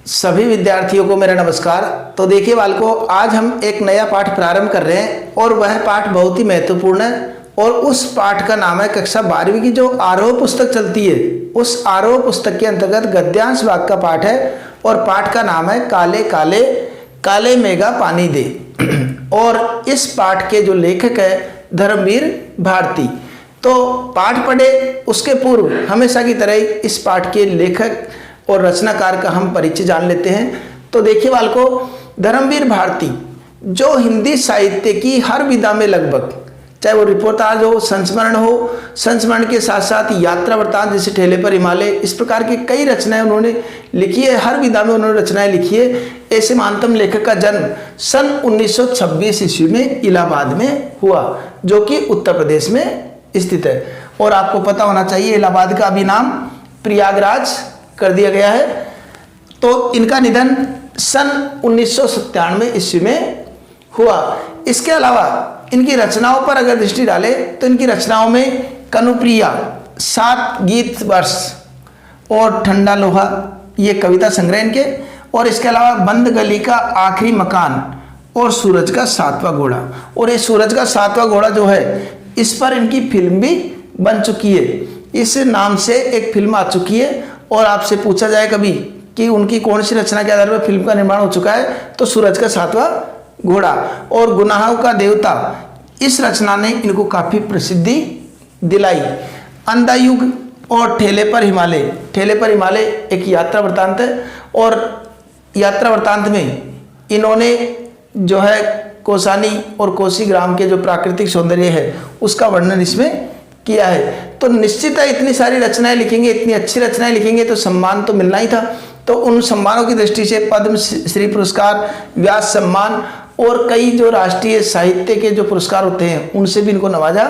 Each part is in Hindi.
सभी विद्यार्थियों को मेरा नमस्कार। तो देखिए बालकों, आज हम एक नया पाठ प्रारंभ कर रहे हैं और वह पाठ बहुत ही महत्वपूर्ण है और उस पाठ का नाम है कक्षा 12वीं की जो आरोह पुस्तक चलती है, उस आरोह पुस्तक के अंतर्गत गद्यांश भाग का पाठ है और पाठ का नाम है काले काले काले मेघा पानी दे। और इस पाठ के जो लेखक है धर्मवीर भारती। तो पाठ पढ़े उसके पूर्व हमेशा की तरह इस पाठ के लेखक और रचनाकार का हम परिचय जान लेते हैं। तो देखिए बालकों, धर्मवीर भारती जो हिंदी साहित्य की हर विधा में लगभग, चाहे वो रिपोर्टाज हो, संस्मरण के साथ साथ यात्रा वृत्तांत जैसे ठेले पर हिमालय, इस प्रकार की कई रचनाएं उन्होंने लिखी है। हर विधा में उन्होंने रचनाएं लिखी है। ऐसे महानतम लेखक का जन्म सन 1926 ईस्वी में इलाहाबाद में हुआ, जो कि उत्तर प्रदेश में स्थित है। और आपको पता होना चाहिए इलाहाबाद का अभी नाम प्रयागराज कर दिया गया है। तो इनका निधन सन 1997 ईस्वी में हुआ। इसके अलावा इनकी रचनाओं पर अगर दृष्टि डालें तो इनकी रचनाओं में कनुप्रिया, 7 गीत वर्ष और ठंडा लोहा, ये कविता संग्रह इनके, और इसके अलावा बंद गली का आखिरी मकान और सूरज का 7वां घोड़ा। और ये सूरज का 7वां घोड़ा जो है, इस पर इनकी फिल्म भी बन चुकी है। इस नाम से एक फिल्म आ चुकी है। और आपसे पूछा जाए कभी कि उनकी कौन सी रचना के आधार पर फिल्म का निर्माण हो चुका है, तो सूरज का 7वां घोड़ा और गुनाहों का देवता, इस रचना ने इनको काफी प्रसिद्धि दिलाई। अंधा युग और ठेले पर हिमालय एक यात्रा वृत्तांत है। और यात्रा वृत्तांत में इन्होंने जो है कौसानी और कोसी ग्राम के जो प्राकृतिक सौंदर्य है उसका वर्णन इसमें किया है। तो निश्चित है इतनी सारी रचनाएं लिखेंगे, इतनी अच्छी रचनाएं लिखेंगे तो सम्मान तो मिलना ही था। तो उन सम्मानों की दृष्टि से पद्म श्री पुरस्कार, व्यास सम्मान और कई जो राष्ट्रीय साहित्य के जो पुरस्कार होते हैं उनसे भी इनको नवाजा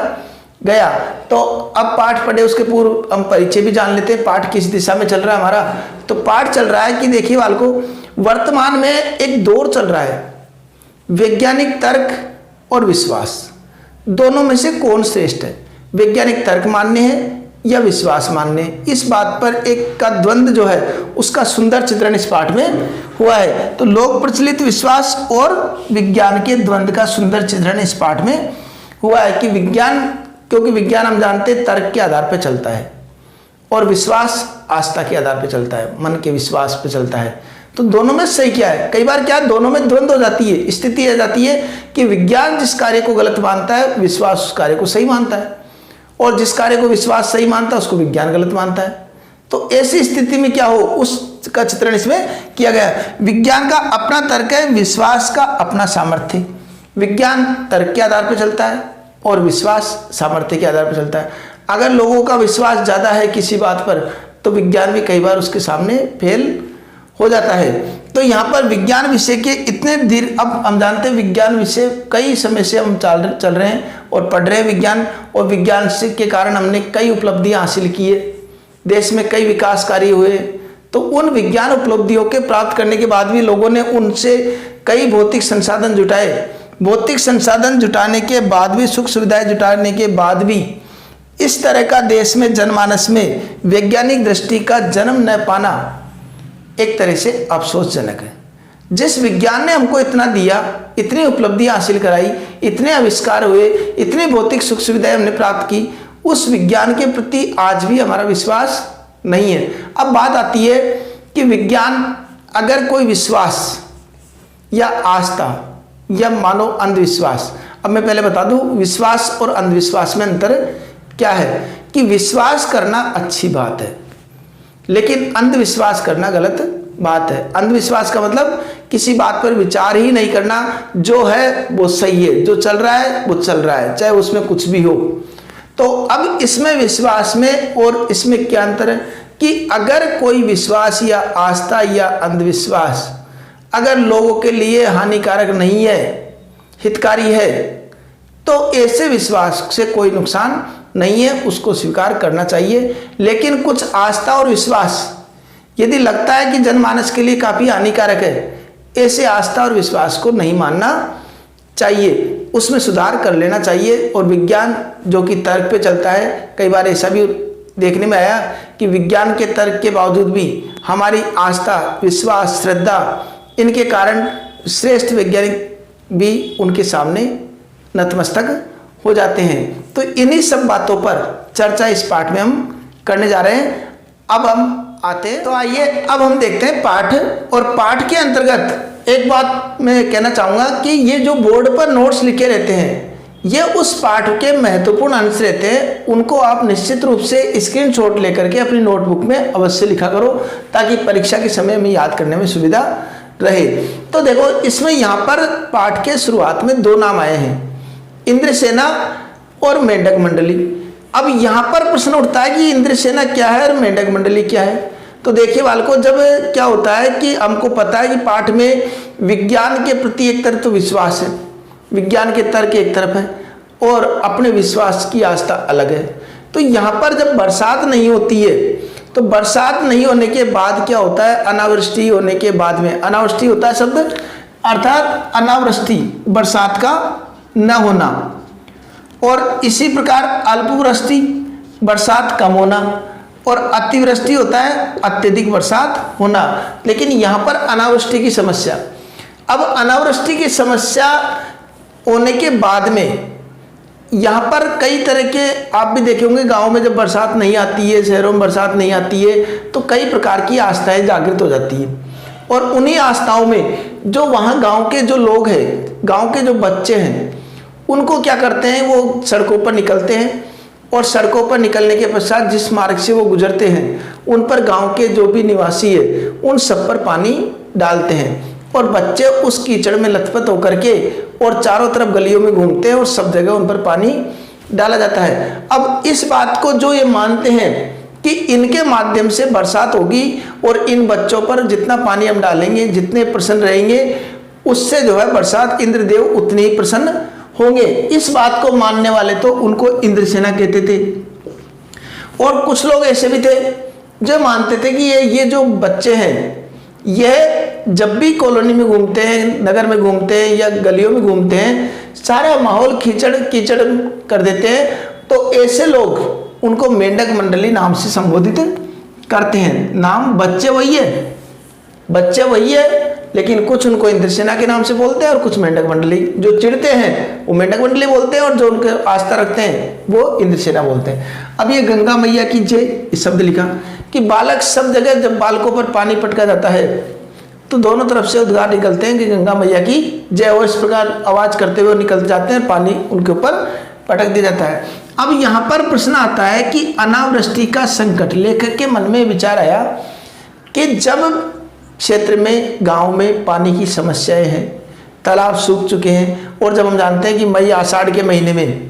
गया। तो अब पाठ पढ़े उसके पूर्व हम परिचय भी जान लेते हैं, पाठ किस दिशा में चल रहा है हमारा। तो पाठ चल रहा है कि देखिए बालकों, वर्तमान में एक दौर चल रहा है, वैज्ञानिक तर्क और विश्वास, दोनों में से कौन श्रेष्ठ है, वैज्ञानिक तर्क मान्य है या विश्वास मान्य है। इस बात पर एक का द्वंद्व जो है उसका सुंदर चित्रण इस पाठ में हुआ है। तो लोक प्रचलित विश्वास और विज्ञान के द्वंद्व का सुंदर चित्रण इस पाठ में हुआ है कि विज्ञान, क्योंकि विज्ञान हम जानते हैं तर्क के आधार पर चलता है और विश्वास आस्था के आधार पर चलता है, मन के विश्वास पर चलता है। तो दोनों में सही क्या है, कई बार क्या दोनों में द्वंद्व हो जाती है, स्थिति आ जाती है कि विज्ञान जिस कार्य को गलत मानता है, विश्वास उस कार्य को सही मानता है, और जिस कार्य को विश्वास सही मानता है उसको विज्ञान गलत मानता है। तो ऐसी स्थिति में क्या हो उसका चित्रण इसमें किया गया है। विज्ञान का अपना तर्क है, विश्वास का अपना सामर्थ्य। विज्ञान तर्क के आधार पर चलता है और विश्वास सामर्थ्य के आधार पर चलता है। अगर लोगों का विश्वास ज्यादा है किसी बात पर तो विज्ञान भी कई बार उसके सामने फेल हो जाता है। तो यहाँ पर विज्ञान विषय के इतने धीरे, अब हम जानते हैं विज्ञान विषय कई समय से हम चल रहे हैं और पढ़ रहे हैं विज्ञान, और विज्ञान के कारण हमने कई उपलब्धियां हासिल की है, देश में कई विकास कार्य हुए। तो उन विज्ञान उपलब्धियों के प्राप्त करने के बाद भी लोगों ने उनसे कई भौतिक संसाधन जुटाए। भौतिक संसाधन जुटाने के बाद भी, सुख सुविधाएं जुटाने के बाद भी इस तरह का देश में जनमानस में वैज्ञानिक दृष्टि का जन्म न पाना एक तरह से अफसोसजनक है। जिस विज्ञान ने हमको इतना दिया, इतनी उपलब्धियां हासिल कराई, इतने आविष्कार हुए, इतनी भौतिक सुख सुविधाएं हमने प्राप्त की, उस विज्ञान के प्रति आज भी हमारा विश्वास नहीं है। अब बात आती है कि विज्ञान, अगर कोई विश्वास या आस्था या मानो अंधविश्वास, अब मैं पहले बता दूं विश्वास और अंधविश्वास में अंतर क्या है। कि विश्वास करना अच्छी बात है लेकिन अंधविश्वास करना गलत बात है। अंधविश्वास का मतलब किसी बात पर विचार ही नहीं करना, जो है वो सही है, जो चल रहा है वो चल रहा है, चाहे उसमें कुछ भी हो। तो अब इसमें विश्वास में और इसमें क्या अंतर है कि अगर कोई विश्वास या आस्था या अंधविश्वास अगर लोगों के लिए हानिकारक नहीं है, हितकारी है, तो ऐसे विश्वास से कोई नुकसान नहीं है, उसको स्वीकार करना चाहिए। लेकिन कुछ आस्था और विश्वास यदि लगता है कि जनमानस के लिए काफी हानिकारक है, ऐसे आस्था और विश्वास को नहीं मानना चाहिए, उसमें सुधार कर लेना चाहिए। और विज्ञान जो कि तर्क पे चलता है, कई बार ऐसा भी देखने में आया कि विज्ञान के तर्क के बावजूद भी हमारी आस्था, विश्वास, श्रद्धा, इनके कारण श्रेष्ठ वैज्ञानिक भी उनके सामने नतमस्तक हो जाते हैं। तो इन्हीं सब बातों पर चर्चा इस पाठ में हम करने जा रहे हैं। अब हम आते हैं, तो आइए अब हम देखते हैं पाठ। और पाठ के अंतर्गत एक बात मैं कहना चाहूँगा कि ये जो बोर्ड पर नोट्स लिखे रहते हैं, ये उस पाठ के महत्वपूर्ण अंश रहते हैं। उनको आप निश्चित रूप से स्क्रीनशॉट लेकर के अपनी नोटबुक में अवश्य लिखा करो, ताकि परीक्षा के समय में याद करने में सुविधा रहे। तो देखो, इसमें यहाँ पर पाठ के शुरुआत में दो नाम आए हैं, इंद्रसेना और मेंढक मंडली। अब यहाँ पर प्रश्न उठता है कि इंद्रसेना क्या है और मेंढक मंडली क्या है। तो देखिए बालकों, जब क्या होता है कि हमको पता है कि पाठ में विज्ञान के प्रति एक तरफ तो विश्वास है, विज्ञान के तर्क एक तरफ है और अपने विश्वास की आस्था अलग है। तो यहाँ पर जब बरसात नहीं होती है, तो बरसात नहीं होने के बाद क्या होता है, अनावृष्टि होने के बाद में, अनावृष्टि होता है शब्द, अर्थात अनावृष्टि बरसात का न होना, और इसी प्रकार अल्पवृष्टि बरसात कम होना, और अतिवृष्टि होता है अत्यधिक बरसात होना। लेकिन यहाँ पर अनावृष्टि की समस्या, अब अनावृष्टि की समस्या होने के बाद में यहाँ पर कई तरह के, आप भी देखे होंगे गाँव में जब बरसात नहीं आती है, शहरों में बरसात नहीं आती है, तो कई प्रकार की आस्थाएं जागृत हो जाती है। और उन्हीं आस्थाओं में जो वहाँ गांव के जो लोग हैं, गांव के जो बच्चे हैं, उनको क्या करते हैं, वो सड़कों पर निकलते हैं, और सड़कों पर निकलने के पश्चात जिस मार्ग से वो गुजरते हैं, उन पर गांव के जो भी निवासी है, उन सब पर पानी डालते हैं, और बच्चे उस कीचड़ में लथपथ होकर के और चारों तरफ गलियों में घूमते हैं, और सब जगह उन पर पानी डाला जाता है। अब इस बात को जो ये मानते हैं कि इनके माध्यम से बरसात होगी, और इन बच्चों पर जितना पानी हम डालेंगे, जितने प्रसन्न रहेंगे, उससे जो है बरसात इंद्रदेव उतने ही प्रसन्न होंगे। इस बात को मानने वाले तो उनको इंद्रसेना कहते थे। और कुछ लोग ऐसे भी थे जो मानते थे कि ये जो बच्चे हैं, यह जब भी कॉलोनी में घूमते हैं, नगर में घूमते हैं या गलियों में घूमते हैं, सारा माहौल कीचड़ कीचड़ कर देते हैं। तो ऐसे लोग उनको मेंढक मंडली नाम से संबोधित करते हैं। नाम बच्चे वही है, बच्चे वही है, लेकिन कुछ उनको इंद्रसेना के नाम से बोलते हैं और कुछ मेंढक मंडली। जो चिढ़ते हैं वो मेंढक मंडली बोलते हैं, और जो उनके आस्था रखते हैं वो इंद्रसेना बोलते हैं। अब ये गंगा मैया की जय इस शब्द लिखा कि बालक सब जगह जब बालकों पर पानी पटका जाता है, तो दोनों तरफ से उद्गार निकलते हैं कि गंगा मैया की जय, वो इस प्रकार आवाज करते हुए निकल जाते हैं, पानी उनके ऊपर पटक दिया जाता है। अब यहाँ पर प्रश्न आता है कि अनावृष्टि का संकट, लेखक के मन में विचार आया कि जब क्षेत्र में, गांव में पानी की समस्याएं हैं, तालाब सूख चुके हैं, और जब हम जानते हैं कि मई आषाढ़ के महीने में,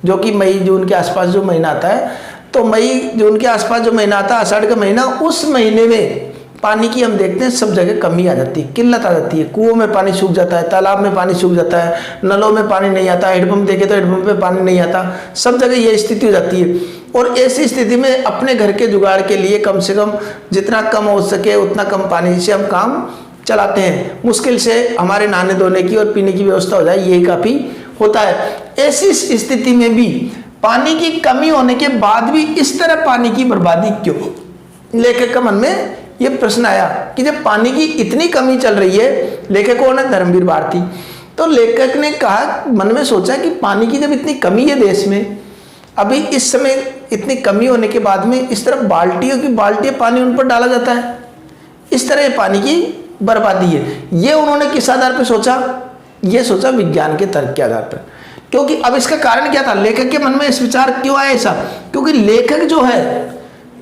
जो कि मई जून के आसपास जो महीना आता है, तो मई जून के आसपास जो महीना आता है, आषाढ़ का महीना, उस महीने में पानी की हम देखते हैं सब जगह कमी आ जाती है, किल्लत आ जाती है। कुओं में पानी सूख जाता है, तालाब में पानी सूख जाता है, नलों में पानी नहीं आता, हेडपम्प देखे तो हेडपम्प में पानी नहीं आता, सब जगह ये स्थिति हो जाती है। और ऐसी स्थिति में अपने घर के जुगाड़ के लिए कम से कम जितना कम हो सके उतना कम पानी से हम काम चलाते हैं। मुश्किल से हमारे नहाने धोने की और पीने की व्यवस्था हो जाए, यही काफ़ी होता है। ऐसी स्थिति में भी पानी की कमी होने के बाद भी इस तरह पानी की बर्बादी क्यों? लेखक के मन में ये प्रश्न आया कि जब पानी की इतनी कमी चल रही है, लेखक कौन है? धर्मवीर भारती। तो लेखक ने कहा, मन में सोचा कि पानी की जब इतनी कमी है देश में, अभी इस समय इतनी कमी होने के बाद में इस तरफ बाल्टियों की बाल्टियां पानी उन पर डाला जाता है, इस तरह पानी की बर्बादी है। ये उन्होंने किस आधार पर सोचा? ये सोचा विज्ञान के तर्क के आधार पर। क्योंकि अब इसका कारण क्या था? लेखक के मन में इस विचार क्यों आया ऐसा? क्योंकि लेखक जो है,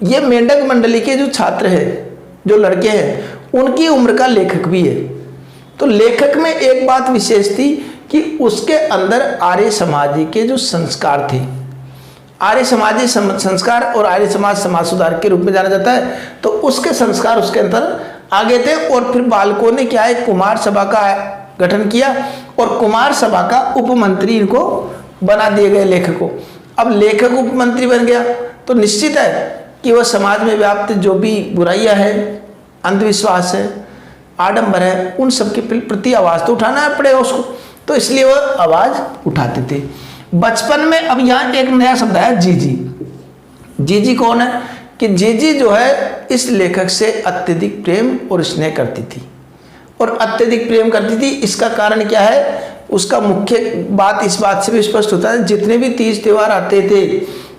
ये मेंढक मंडली के जो छात्र हैं, जो लड़के हैं, उनकी उम्र का लेखक भी है। तो लेखक में एक बात विशेष थी कि उसके अंदर आर्य समाज के जो संस्कार थे, आर्य समाजी संस्कार, और आर्य समाज समाज सुधार के रूप में जाना जाता है, तो उसके संस्कार उसके अंदर आ गए थे। और फिर बालकों ने क्या है, कुमार सभा का गठन किया, और कुमार सभा का उपमंत्री इनको बना दिए गए लेखक को। अब लेखक उपमंत्री बन गया तो निश्चित है कि वह समाज में व्याप्त जो भी बुराइयां हैं, अंधविश्वास है, आडंबर है, उन सब के प्रति आवाज़ तो उठाना पड़ेगा उसको। तो इसलिए वह आवाज़ उठाते थे। बचपन में, अब यहाँ एक नया शब्द आया, जीजी। जीजी कौन है कि जीजी जो है इस लेखक से अत्यधिक प्रेम और स्नेह करती थी। और अत्यधिक प्रेम करती थी, इसका कारण क्या है, उसका मुख्य बात इस बात से भी स्पष्ट होता है, जितने भी तीज त्यौहार आते थे,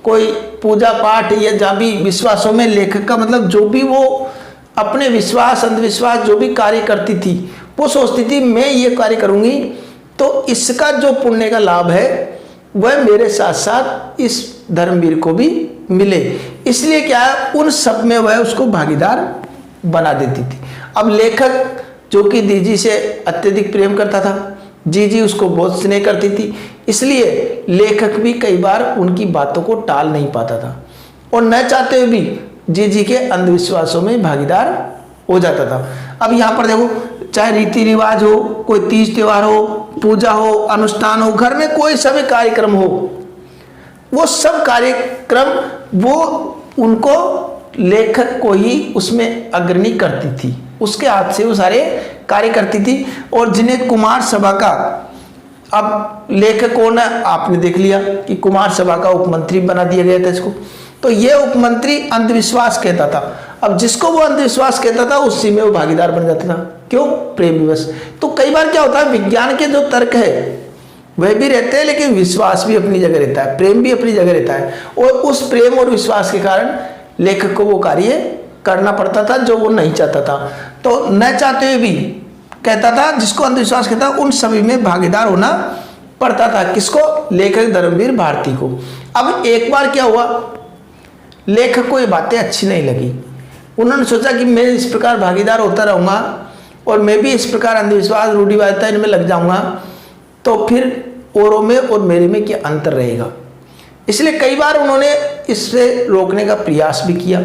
कोई पूजा पाठ या जहाँ भी विश्वासों में, लेखक का मतलब जो भी वो अपने विश्वास अंधविश्वास जो भी कार्य करती थी, वो सोचती थी मैं ये कार्य करूँगी तो इसका जो पुण्य का लाभ है वह मेरे साथ साथ इस धर्मवीर को भी मिले, इसलिए क्या है उन सब में वह उसको भागीदार बना देती थी। अब लेखक जो कि जीजी से अत्यधिक प्रेम करता था, जीजी उसको बहुत स्नेह करती थी, इसलिए लेखक भी कई बार उनकी बातों को टाल नहीं पाता था और न चाहते हुए भी जीजी के अंधविश्वासों में भागीदार हो जाता था। अब यहाँ पर देखो, चाहे रीति रिवाज हो, कोई तीज त्योहार हो, पूजा हो, अनुष्ठान हो, घर में कोई सभी कार्यक्रम हो, वो सब कार्यक्रम वो उनको लेखक को ही उसमें अग्रणी करती थी, उसके हाथ से वो सारे कार्य करती थी। और जिन्हें कुमार सभा का, अब लेखक कौन है आपने देख लिया कि कुमार सभा का उपमंत्री बना दिया गया था इसको, तो ये उपमंत्री अंधविश्वास कहता था। अब जिसको वो अंधविश्वास कहता था उसी में वो भागीदार बन जाता था, क्यों, प्रेम विवश। तो कई बार क्या होता है, विज्ञान के जो तर्क है वह भी रहते हैं, लेकिन विश्वास भी अपनी जगह रहता है, प्रेम भी अपनी जगह रहता है, और उस प्रेम और विश्वास के कारण लेखक को वो कार्य करना पड़ता था जो वो नहीं चाहता था। तो न चाहते हुए भी कहता था, जिसको अंधविश्वास कहता उन सभी में भागीदार होना पड़ता था, किसको, लेखक धर्मवीर भारती को। अब एक बार क्या हुआ, लेखक को ये बातें अच्छी नहीं लगी, उन्होंने सोचा कि मैं इस प्रकार भागीदार होता रहूँगा और मैं भी इस प्रकार अंधविश्वास रूढ़िवादिता इनमें लग जाऊँगा तो फिर औरों में और मेरे में क्या अंतर रहेगा। इसलिए कई बार उन्होंने इससे रोकने का प्रयास भी किया।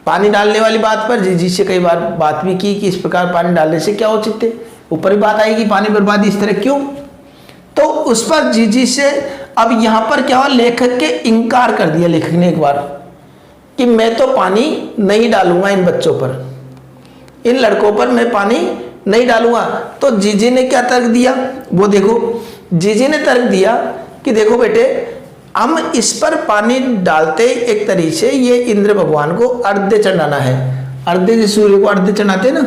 पानी डालने वाली बात पर जीजी से कई बार बात भी की कि इस प्रकार पानी डालने से क्या औचित्य, ऊपर भी बात आएगी पानी बर्बादी इस तरह क्यों, तो उस पर जीजी से अब यहाँ पर क्या हुआ, लेखक के इनकार कर दिया लेखक ने एक बार कि मैं तो पानी नहीं डालूंगा इन बच्चों पर, इन लड़कों पर मैं पानी नहीं डालूंगा। तो जीजी ने क्या तर्क दिया, वो देखो, जीजी ने तर्क दिया कि देखो बेटे, हम इस पर पानी डालते एक तरीके से ये इंद्र भगवान को अर्घ्य चढ़ाना है, अर्घ्य जो सूर्य को अर्घ्य चढ़ाते ना,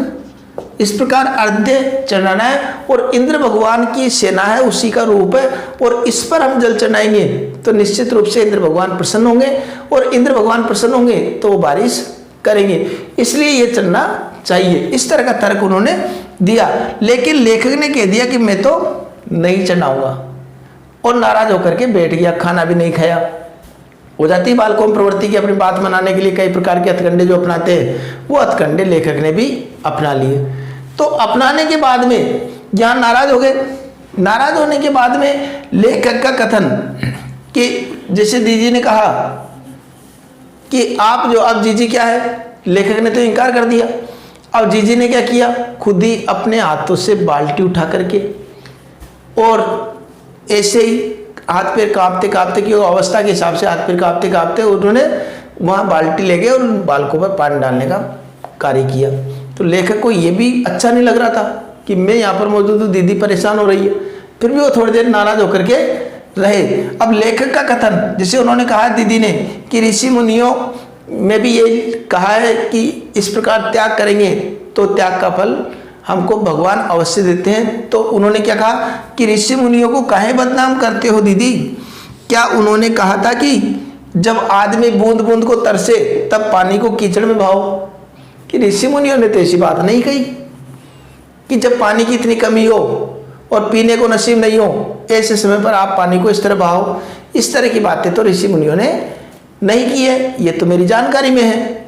इस प्रकार अर्घ्य चढ़ाना है और इंद्र भगवान की सेना है, उसी का रूप है, और इस पर हम जल चढ़ाएंगे तो निश्चित रूप से इंद्र भगवान प्रसन्न होंगे, और इंद्र भगवान प्रसन्न होंगे तो वो बारिश करेंगे, इसलिए ये चढ़ना चाहिए। इस तरह का तर्क उन्होंने दिया, लेकिन लेखक ने कह दिया कि मैं तो नहीं चढ़ाऊंगा, और नाराज होकर के बैठ गया, खाना भी नहीं खाया। हो जाती है बालकों में प्रवृत्ति की अपनी बात मनाने के लिए कई प्रकार के हथकंडे जो अपनाते हैं, वो हथकंडे लेखक ने भी अपना लिए। तो अपनाने के बाद में यहाँ नाराज हो गए, नाराज होने के बाद में लेखक का कथन कि जैसे जीजी ने कहा कि आप जो, अब जीजी क्या है, लेखक ने तो इनकार कर दिया, अब जीजी ने क्या किया, खुद ही अपने हाथों से बाल्टी उठा करके और ऐसे ही हाथ पैर कांपते कांपते की अवस्था के हिसाब से हाथ पैर कांपते कांपते उन्होंने वहाँ बाल्टी ले गए और बालकों पर पानी डालने का कार्य किया। तो लेखक को ये भी अच्छा नहीं लग रहा था कि मैं यहाँ पर मौजूद हूँ, दीदी परेशान हो रही है, फिर भी वो थोड़ी देर नाराज होकर के रहे। अब लेखक का कथन, जैसे उन्होंने कहा दीदी ने कि ऋषि मुनियों में भी ये कहा है कि इस प्रकार त्याग करेंगे तो त्याग का फल हमको भगवान अवश्य देते हैं, तो उन्होंने क्या कहा कि ऋषि मुनियों को काहे बदनाम करते हो दीदी, क्या उन्होंने कहा था कि जब आदमी बूंद बूंद को तरसे तब पानी को कीचड़ में बहाओ, कि ऋषि मुनियों ने तो ऐसी बात नहीं कही कि जब पानी की इतनी कमी हो और पीने को नसीब नहीं हो ऐसे समय पर आप पानी को इस तरह बहाओ, इस तरह की बातें तो ऋषि मुनियों ने नहीं की है, ये तो मेरी जानकारी में है।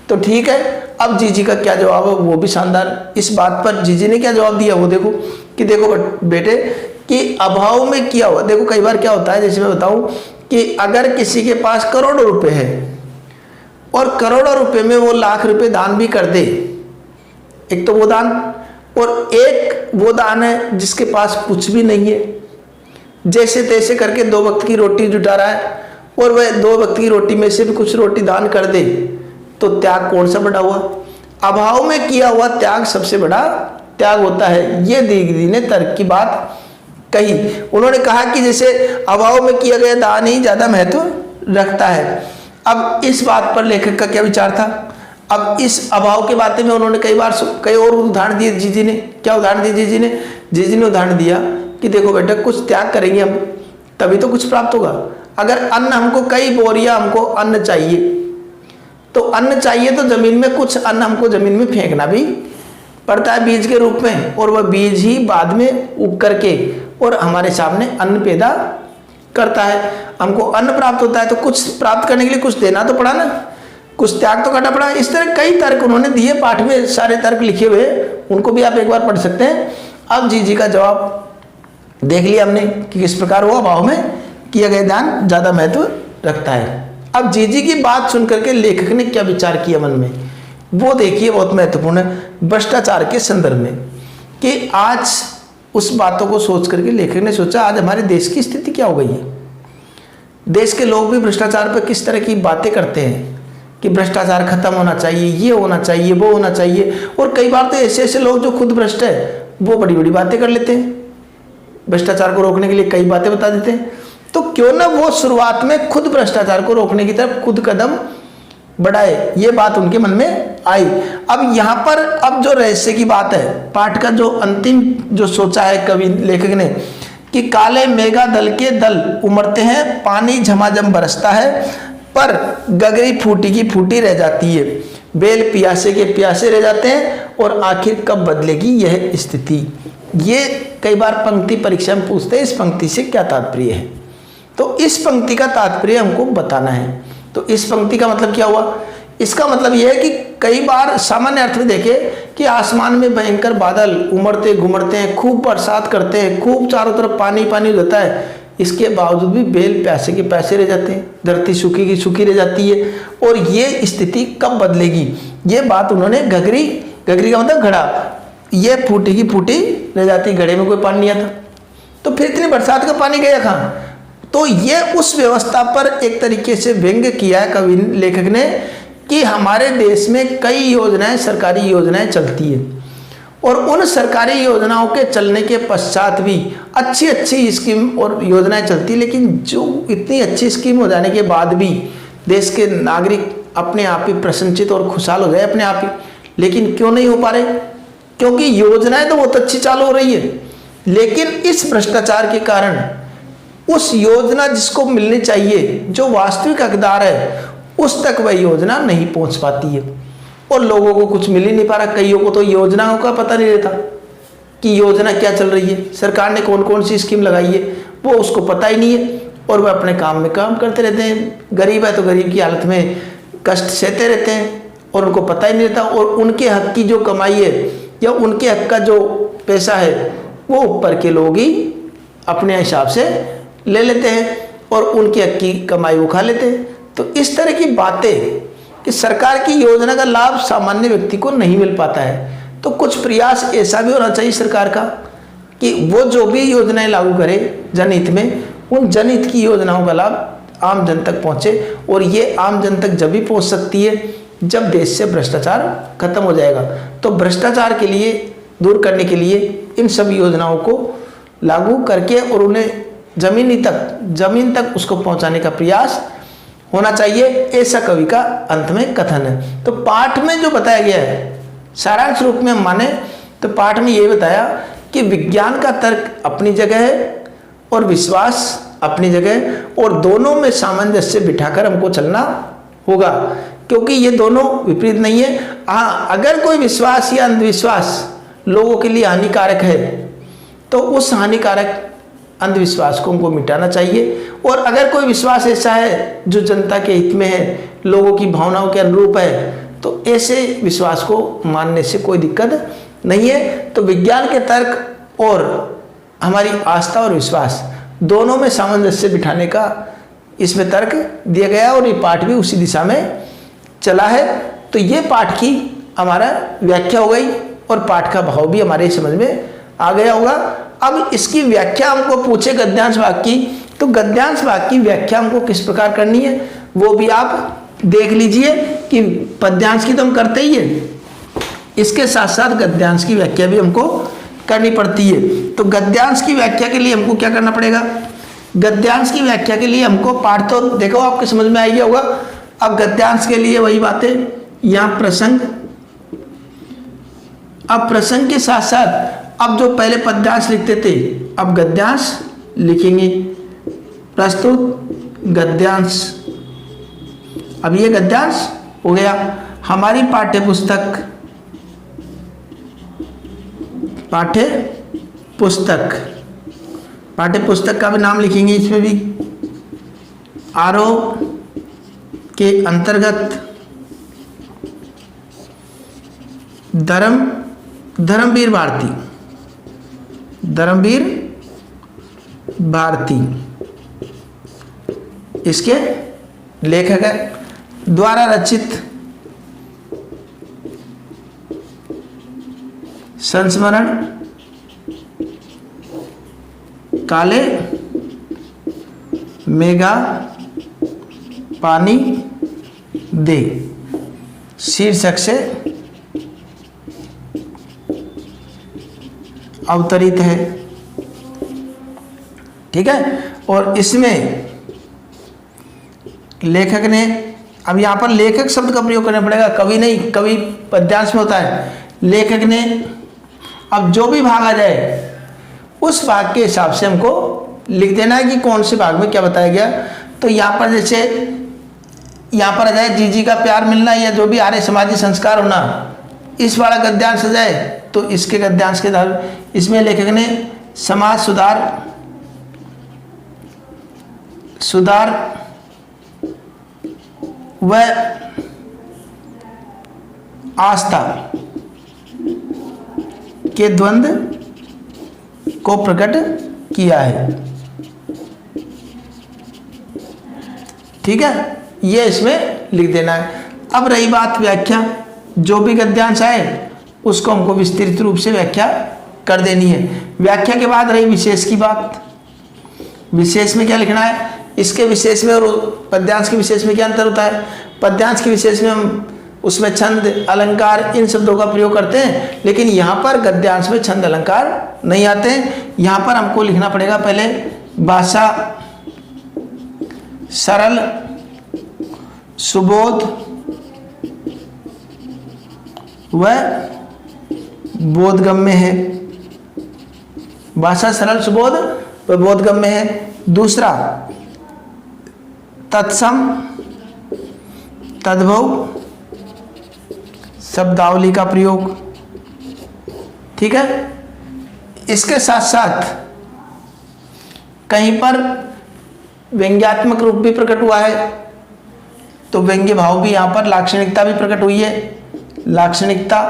तो ठीक है, अब जीजी का क्या जवाब है वो भी शानदार। इस बात पर जीजी ने क्या जवाब दिया वो देखो कि देखो बेटे कि अभाव में किया हुआ, देखो कई बार क्या होता है, जैसे मैं बताऊं कि अगर किसी के पास करोड़ों रुपए है और करोड़ों रुपए में वो लाख रुपए दान भी कर दे, एक तो वो दान, और एक वो दान है जिसके पास कुछ भी नहीं है, जैसे तैसे करके 2 वक्त की रोटी जुटा रहा है और वह 2 वक्त की रोटी में से भी कुछ रोटी दान कर दे, तो त्याग कौन सा बड़ा हुआ, अभाव में किया हुआ त्याग सबसे बड़ा त्याग होता है। ये दीदी ने तर्क की बात कही। उन्होंने कहा कि जैसे अभाव में किया गया दान ही ज्यादा महत्व रखता है। अब इस बात पर लेखक का क्या विचार था? अब इस अभाव के बाते में उन्होंने कई और उदाहरण दिए। जीजी ने क्या उदाहरण दिए? जीजी ने उदाहरण दिया कि देखो बेटा, कुछ त्याग करेंगे हम तभी तो कुछ प्राप्त होगा। अगर अन्न हमको कई बोरियां हमको अन्न चाहिए, तो अन्न चाहिए तो जमीन में कुछ अन्न हमको जमीन में फेंकना भी पड़ता है बीज के रूप में, और वह बीज ही बाद में उग करके और हमारे सामने अन्न पैदा करता है। हमको अन्न प्राप्त होता है तो कुछ प्राप्त करने के लिए कुछ देना तो पड़ा ना, कुछ त्याग तो करना पड़ा। इस तरह कई तर्क उन्होंने दिए, पाठ में सारे तर्क लिखे हुए, उनको भी आप एक बार पढ़ सकते हैं। अब जीजी का जवाब देख लिया हमने कि किस प्रकार वो अभाव में किया गया दान ज्यादा महत्व रखता है। अब जीजी की बात सुनकर के लेखक ने क्या विचार किया मन में, वो देखिए, बहुत महत्वपूर्ण है भ्रष्टाचार के संदर्भ में। कि आज उस बातों को सोच करके लेखक ने सोचा आज हमारे देश की स्थिति क्या हो गई है। देश के लोग भी भ्रष्टाचार पर किस तरह की बातें करते हैं कि भ्रष्टाचार खत्म होना चाहिए, ये होना चाहिए, वो होना चाहिए। और कई बार तो ऐसे ऐसे लोग जो खुद भ्रष्ट है वो बड़ी बड़ी बातें कर लेते हैं, भ्रष्टाचार को रोकने के लिए कई बातें बता देते हैं। तो क्यों ना वो शुरुआत में खुद भ्रष्टाचार को रोकने की तरफ खुद कदम बढ़ाए, ये बात उनके मन में आई। अब यहाँ पर अब जो रहस्य की बात है, पाठ का जो अंतिम जो सोचा है कवि लेखक ने कि काले मेघा दल के दल उमड़ते हैं, पानी झमाझम बरसता है, पर गगरी फूटी की फूटी रह जाती है, बेल प्यासे के प्यासे रह जाते हैं, और आखिर कब बदलेगी यह स्थिति। ये कई बार पंक्ति परीक्षा में पूछते हैं, इस पंक्ति से क्या तात्पर्य है। तो इस पंक्ति का तात्पर्य हमको बताना है। तो इस पंक्ति का मतलब क्या हुआ? इसका मतलब यह है कि कई बार सामान्य अर्थ में देखें कि आसमान में भयंकर बादल उमड़ते घुमड़ते हैं, खूब बरसात करते हैं, खूब चारों तरफ पानी पानी हो जाता है, इसके बावजूद भी बेल प्यासे के प्यासे रह जाते हैं, धरती सूखी की सूखी रह जाती है। और ये स्थिति कब बदलेगी, ये बात उन्होंने घगरी का मतलब घड़ा, ये फूटी की फूटी रह जाती, घड़े में कोई पानी नहीं आता, तो फिर इतनी बरसात का पानी गया कहाँ? तो ये उस व्यवस्था पर एक तरीके से व्यंग्य किया है कवि लेखक ने कि हमारे देश में कई योजनाएं, सरकारी योजनाएं चलती है, और उन सरकारी योजनाओं के चलने के पश्चात भी अच्छी अच्छी स्कीम और योजनाएं चलती, लेकिन जो इतनी अच्छी स्कीम हो जाने के बाद भी देश के नागरिक अपने आप ही प्रसन्नचित और खुशहाल हो जाए अपने आप ही, लेकिन क्यों नहीं हो पा रहे? क्योंकि योजनाएं तो बहुत अच्छी चालू हो रही है, लेकिन इस भ्रष्टाचार के कारण उस योजना जिसको मिलनी चाहिए, जो वास्तविक हकदार है, उस तक वह योजना नहीं पहुंच पाती है, और लोगों को कुछ मिल ही नहीं पा रहा। कईयों को तो योजनाओं का पता नहीं रहता कि योजना क्या चल रही है, सरकार ने कौन कौन सी स्कीम लगाई है, वो उसको पता ही नहीं है, और वह अपने काम में काम करते रहते हैं। गरीब है तो गरीब की हालत में कष्ट सहते रहते हैं, और उनको पता ही नहीं रहता, और उनके हक की जो कमाई है या उनके हक का जो पैसा है वो ऊपर के लोग ही अपने हिसाब से ले लेते हैं, और उनके हक की कमाई वो खा लेते हैं। तो इस तरह की बातें कि सरकार की योजना का लाभ सामान्य व्यक्ति को नहीं मिल पाता है, तो कुछ प्रयास ऐसा भी होना चाहिए सरकार का कि वो जो भी योजनाएं लागू करे जनहित में, उन जनहित की योजनाओं का लाभ आम जन तक पहुंचे। और ये आम जन तक जब भी पहुंच सकती है जब देश से भ्रष्टाचार खत्म हो जाएगा। तो भ्रष्टाचार के लिए, दूर करने के लिए इन सभी योजनाओं को लागू करके और उन्हें जमीन तक उसको पहुंचाने का प्रयास होना चाहिए, ऐसा कवि का अंत में कथन है। तो पाठ में जो बताया गया है, सारांश रूप में हम माने तो पाठ में ये बताया कि विज्ञान का तर्क अपनी जगह है और विश्वास अपनी जगह, और दोनों में सामंजस्य बिठाकर हमको चलना होगा, क्योंकि ये दोनों विपरीत नहीं है। हाँ, अगर कोई विश्वास या अंधविश्वास लोगों के लिए हानिकारक है तो उस हानिकारक अंधविश्वास को हमको मिटाना चाहिए, और अगर कोई विश्वास ऐसा है जो जनता के हित में है, लोगों की भावनाओं के अनुरूप है, तो ऐसे विश्वास को मानने से कोई दिक्कत नहीं है। तो विज्ञान के तर्क और हमारी आस्था और विश्वास दोनों में सामंजस्य बिठाने का इसमें तर्क दिया गया, और ये पाठ भी उसी दिशा में चला है। तो ये पाठ की हमारा व्याख्या हो गई, और पाठ का भाव भी हमारे समझ में आ गया होगा। अब इसकी व्याख्या हमको पूछे गद्यांश भाग की, तो गद्यांश भाग की व्याख्या हमको किस प्रकार करनी है वो भी आप देख लीजिए कि पद्यांश की तो हम करते ही है, इसके साथ साथ गद्यांश की व्याख्या भी हमको करनी पड़ती है। तो गद्यांश की व्याख्या के लिए हमको क्या करना पड़ेगा? गद्यांश की व्याख्या के लिए हमको पाठ तो देखो आपके समझ में आ गया होगा, अब गद्यांश के लिए वही बातें, यहाँ प्रसंग, अब प्रसंग के साथ साथ अब जो पहले पद्यांश लिखते थे अब गद्यांश लिखेंगे। प्रस्तुत गद्यांश, अब ये गद्यांश हो गया। हमारी पाठ्य पुस्तक का भी नाम लिखेंगे। इसमें भी आरोह के अंतर्गत धर्मवीर भारती इसके लेखक द्वारा रचित संस्मरण काले मेघा पानी दे शीर्षक से अवतरित है। ठीक है, और इसमें लेखक ने, अब यहाँ पर लेखक शब्द का प्रयोग करना पड़ेगा, कवि नहीं, कवि पद्यांश में होता है। लेखक ने, अब जो भी भाग आ जाए उस भाग के हिसाब से हमको लिख देना है कि कौन से भाग में क्या बताया गया। तो यहाँ पर जैसे यहाँ पर आ जाए जीजी का प्यार मिलना या जो भी आर्य समाजी संस्कार होना, इस वाला गद्यांश आ जाए तो इसके गद्यांश के आधार इसमें लेखक ने समाज सुधार व आस्था के द्वंद्व को प्रकट किया है। ठीक है, ये इसमें लिख देना है। अब रही बात व्याख्या, जो भी गद्यांश आए उसको हमको विस्तृत रूप से व्याख्या कर देनी है। व्याख्या के बाद रही विशेष की बात। विशेष में क्या लिखना है, इसके विशेष में और पद्यांश के विशेष में क्या अंतर होता है। पद्यांश के विशेष में हम उसमें छंद अलंकार इन शब्दों का प्रयोग करते हैं, लेकिन यहाँ पर गद्यांश में छंद अलंकार नहीं आते हैं। यहाँ पर हमको लिखना पड़ेगा पहले भाषा सरल सुबोध व बोधगम्य है। भाषा सरल सुबोध व बोधगम्य है। दूसरा तत्सम तद्भव शब्दावली का प्रयोग। ठीक है, इसके साथ साथ कहीं पर व्यंग्यात्मक रूप भी प्रकट हुआ है तो व्यंग्य भाव भी यहाँ पर लाक्षणिकता भी प्रकट हुई है, लाक्षणिकता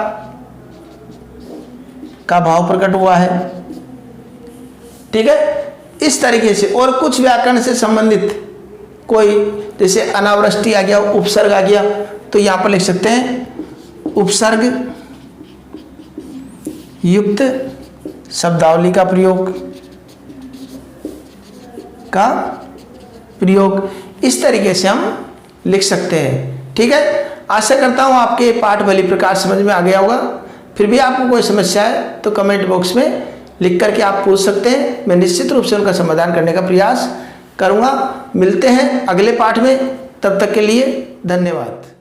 का भाव प्रकट हुआ है। ठीक है, इस तरीके से। और कुछ व्याकरण से संबंधित कोई जैसे अनावृष्टि आ गया, उपसर्ग आ गया, तो यहाँ पर लिख सकते हैं उपसर्ग युक्त शब्दावली का प्रयोग इस तरीके से हम लिख सकते हैं। ठीक है, आशा करता हूँ आपके पाठ भली प्रकार समझ में आ गया होगा। फिर भी आपको कोई समस्या है तो कमेंट बॉक्स में लिख करके आप पूछ सकते हैं, मैं निश्चित रूप से उनका समाधान करने का प्रयास करूँगा। मिलते हैं अगले पाठ में, तब तक के लिए धन्यवाद।